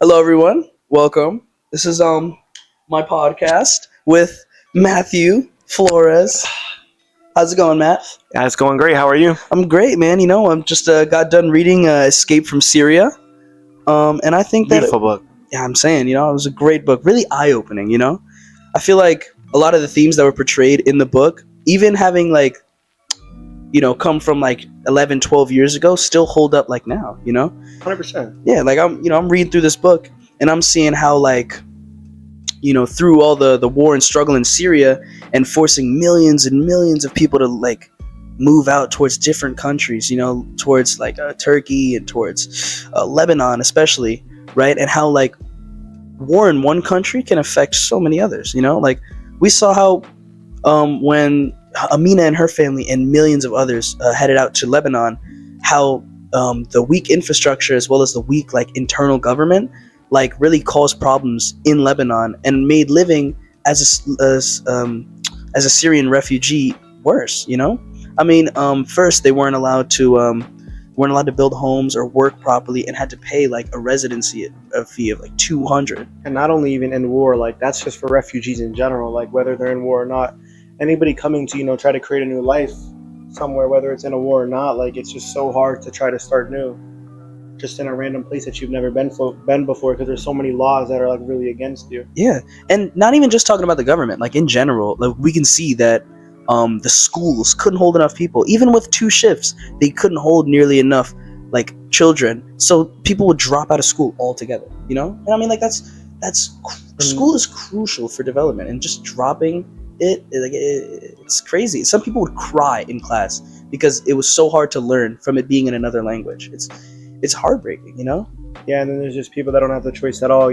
Hello, everyone. Welcome. This is my podcast with Matthew Flores. How's it going, Matt? Yeah, it's going great. How are you? I'm great, man. I'm just got done reading Escape from Syria, and I think that Beautiful book. yeah, I'm saying it was a great book, really eye opening. I feel like a lot of the themes that were portrayed in the book, even having like come from like 11, 12 years ago, still hold up like now. 100%. Yeah, like I'm reading through this book and I'm seeing how like through all the war and struggle in Syria and forcing millions and millions of people to like move out towards different countries, towards like Turkey and towards Lebanon, especially, right? And how like war in one country can affect so many others, like we saw how when Amina and her family and millions of others headed out to Lebanon, how the weak infrastructure as well as the weak like internal government like really caused problems in Lebanon and made living as a Syrian refugee worse. I mean, first they weren't allowed to build homes or work properly and had to pay like a residency a fee of like 200. And not only even in war, like that's just for refugees in general, like whether they're in war or not. Anybody coming to, try to create a new life somewhere, whether it's in a war or not, like it's just so hard to try to start new. Just in a random place that you've never been before, because there's so many laws that are like really against you. Yeah, and not even just talking about the government, like in general, like we can see that the schools couldn't hold enough people. Even with two shifts, they couldn't hold nearly enough like children, so people would drop out of school altogether. And I mean, like that's school is crucial for development, and just dropping it's crazy. Some people would cry in class because it was so hard to learn from it being in another language. It's heartbreaking. Yeah, and then there's just people that don't have the choice at all.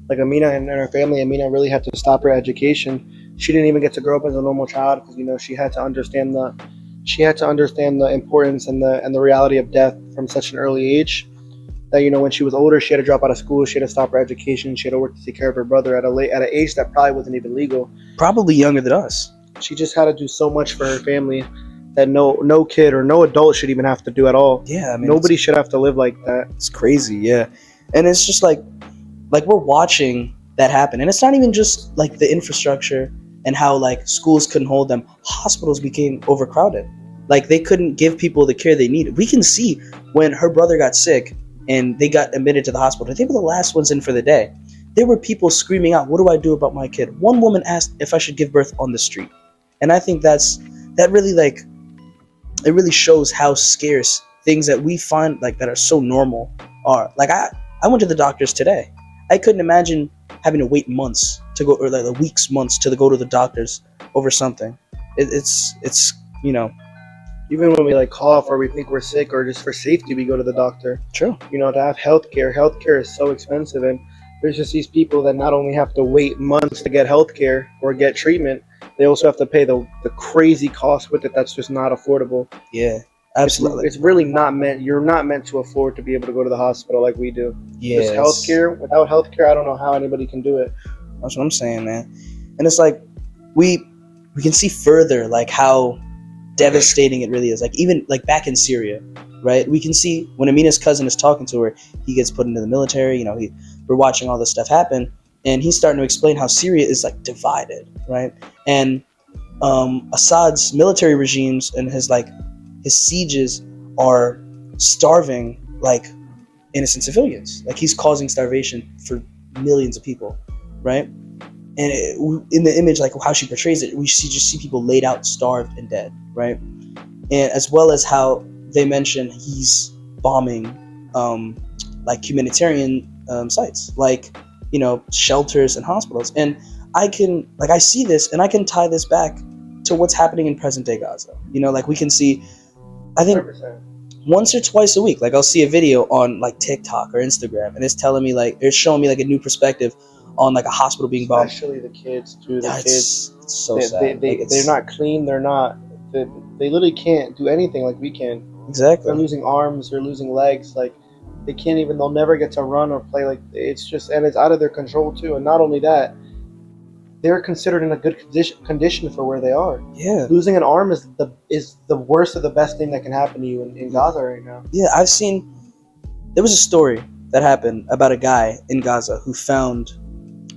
Like Amina and her family. Amina really had to stop her education. She didn't even get to grow up as a normal child because she had to understand the importance and the reality of death from such an early age. That when she was older, she had to drop out of school. She had to stop her education. She had to work to take care of her brother at an age that probably wasn't even legal. Probably younger than us. She just had to do so much for her family that no kid or no adult should even have to do at all. Yeah, I mean, nobody should have to live like that. It's crazy, yeah. And it's just like we're watching that happen. And it's not even just like the infrastructure and how like schools couldn't hold them. Hospitals became overcrowded. Like they couldn't give people the care they needed. We can see when her brother got sick and they got admitted to the hospital. They were the last ones in for the day. There were people screaming out, "What do I do about my kid?" One woman asked if I should give birth on the street. And I think that really like it really shows how scarce things that we find like that are so normal are. Like I went to the doctors today. I couldn't imagine having to wait months to go, or like weeks, months to go to the doctors over something. It's Even when we like cough or we think we're sick or just for safety, we go to the doctor. true. To have healthcare. Healthcare is so expensive, and there's just these people that not only have to wait months to get healthcare or get treatment, they also have to pay the crazy cost with it. That's just not affordable. Yeah, absolutely. It's really not meant. You're not meant to afford to be able to go to the hospital like we do. Yes. Just healthcare. Without healthcare, I don't know how anybody can do it. That's what I'm saying, man. And it's like we can see further like how devastating it really is. Like even like back in Syria, right? We can see when Amina's cousin is talking to her, he gets put into the military. We're watching all this stuff happen, and he's starting to explain how Syria is like divided, right? And Assad's military regimes and his sieges are starving like innocent civilians. Like he's causing starvation for millions of people, right? And in the image, like how she portrays it, we just see people laid out, starved and dead, right? And as well as how they mention he's bombing like humanitarian sites, like shelters and hospitals. And I see this and I can tie this back to what's happening in present day Gaza. Like we can see, I think 100%. once or twice a week, like I'll see a video on like TikTok or Instagram, and it's telling me like it's showing me like a new perspective on like a hospital being bombed. Especially the kids, too. The Yeah, kids, it's so they, sad. they're not clean. They're not. They literally can't do anything like we can. They're exactly. losing arms. They're losing legs. Like they can't even. They'll never get to run or play. Like it's just, and it's out of their control too. And not only that, they're considered in a good condition for where they are. Yeah, Losing an arm is the worst of the best thing that can happen to you in Gaza right now. yeah. There was a story that happened about a guy in Gaza who found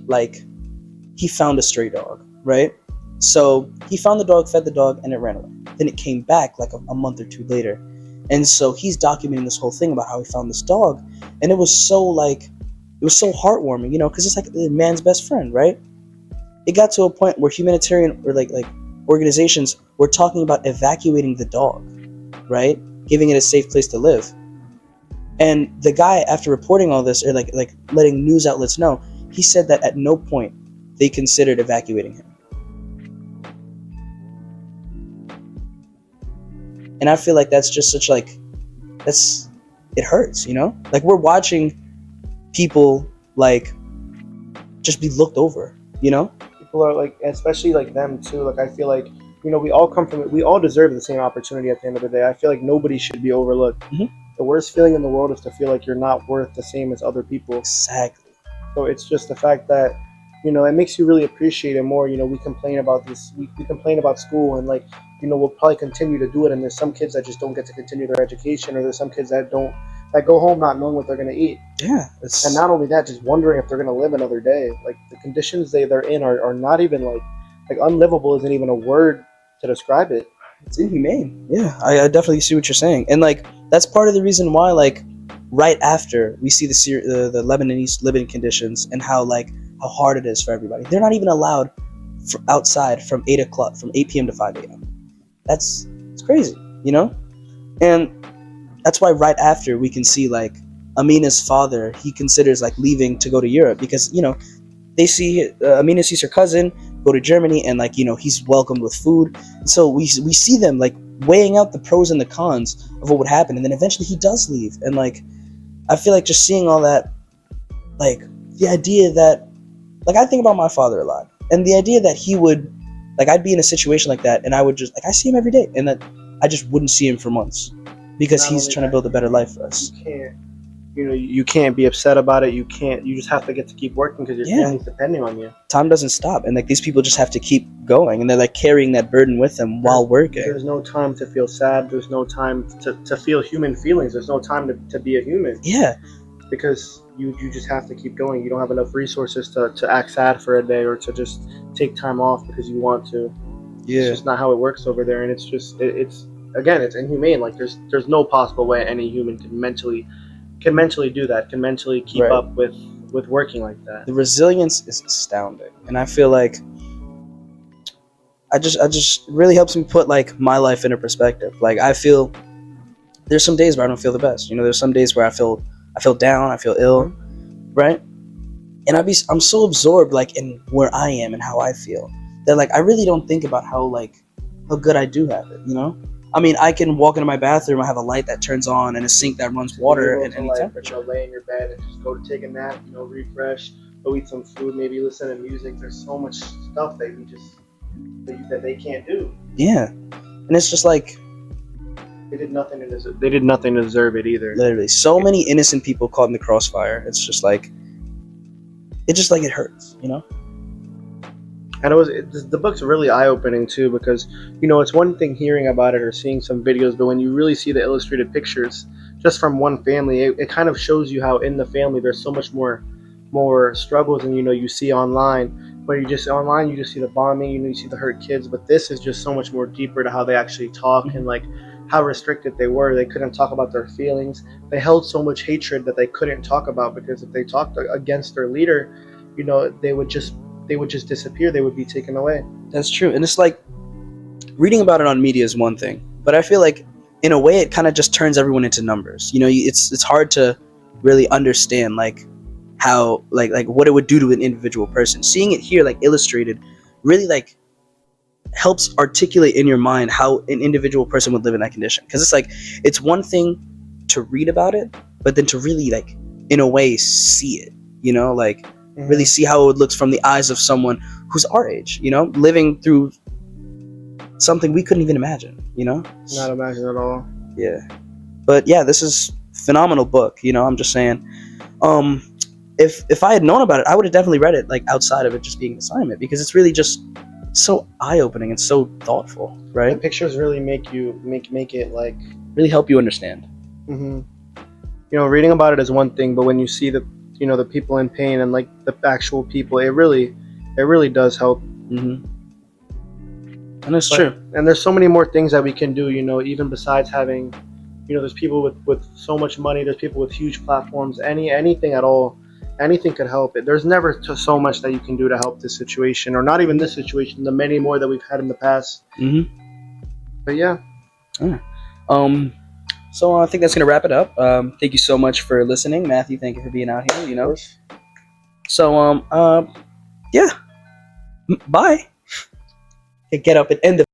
a stray dog, right? So he found the dog, fed the dog, and it ran away. Then it came back like a month or two later. And so he's documenting this whole thing about how he found this dog. And it was so heartwarming, because it's like the man's best friend, right? It got to a point where humanitarian or like organizations were talking about evacuating the dog, right? Giving it a safe place to live. And the guy, after reporting all this, or like letting news outlets know, he said that at no point they considered evacuating him. And I feel like that's just such it hurts, Like we're watching people just be looked over, People are like, especially like them too. Like I feel like, we all come from it. We all deserve the same opportunity at the end of the day. I feel like nobody should be overlooked. Mm-hmm. The worst feeling in the world is to feel like you're not worth the same as other people. Exactly. So it's just the fact that, it makes you really appreciate it more. We complain about this. We complain about school, and we'll probably continue to do it. And there's some kids that just don't get to continue their education, or there's some kids that go home not knowing what they're going to eat. Yeah. And not only that, just wondering if they're going to live another day. Like the conditions they're in are not even like unlivable isn't even a word to describe it. It's inhumane. Yeah, I definitely see what you're saying. And that's part of the reason why right after we see the Lebanese living conditions and how hard it is for everybody. They're not even allowed outside from 8 p.m. to 5 a.m. It's crazy, And that's why right after we can see Amina's father, he considers leaving to go to Europe because they see Amina sees her cousin go to Germany and he's welcomed with food. So we see them weighing out the pros and the cons of what would happen, and then eventually he does leave. And I feel like just seeing all that, the idea that I think about my father a lot, and the idea that he would I'd be in a situation like that and I would just I see him every day and that I just wouldn't see him for months because he's trying to build a better life for us. You can't be upset about it. You just have to get to keep working because your family's depending on you. Time doesn't stop, and these people just have to keep going, and they're carrying that burden with them while working. There's no time to feel sad. There's no time to feel human feelings. There's no time to be a human. Yeah. Because you just have to keep going. You don't have enough resources to act sad for a day or to just take time off because you want to. Yeah. It's just not how it works over there, and it's just it's inhumane. There's no possible way any human can mentally do that, can mentally keep up with working like that. The resilience is astounding, and I feel I just really helps me put my life into perspective. I feel there's some days where I don't feel the best. There's some days where I feel down, I feel ill, right? And I'm so absorbed in where I am and how I feel that I really don't think about how good I do have it. I mean, I can walk into my bathroom, I have a light that turns on and a sink that runs water at any temperature. Lay in your bed and just go to take a nap, refresh, go eat some food, maybe listen to music. There's so much stuff that they can't do. Yeah. And it's just they did nothing to deserve it either. Literally. So many innocent people caught in the crossfire. It's just it hurts, And the book's really eye-opening too because, it's one thing hearing about it or seeing some videos, but when you really see the illustrated pictures just from one family, it kind of shows you how in the family there's so much more struggles than, you see online. Where you just see the bombing, you see the hurt kids, but this is just so much more deeper to how they actually talk and how restricted they were. They couldn't talk about their feelings. They held so much hatred that they couldn't talk about because if they talked against their leader, they would just disappear. They would be taken away. That's true. And it's reading about it on media is one thing, but I feel in a way it kind of just turns everyone into numbers. It's hard to really understand how what it would do to an individual person. Seeing it here illustrated really helps articulate in your mind how an individual person would live in that condition, because it's one thing to read about it, but then to really in a way see it, really see how it looks from the eyes of someone who's our age, living through something we couldn't even imagine, Not imagine at all. Yeah. But yeah, this is a phenomenal book, I'm just saying. If I had known about it, I would have definitely read it outside of it just being an assignment, because it's really just so eye-opening and so thoughtful, right? The pictures really make it really help you understand. Mm-hmm. reading about it is one thing, but when you see the people in pain and like the actual people, it really does help. Mm-hmm. And that's But, true. and there's so many more things that we can do, even besides having, there's people with so much money, there's people with huge platforms, anything at all, anything could help it. There's never so much that you can do to help this situation, or not even this situation, the many more that we've had in the past. Mm-hmm. But yeah. So I think that's gonna wrap it up. Thank you so much for listening, Matthew. Thank you for being out here. Of course. So yeah. Bye. Get up and end the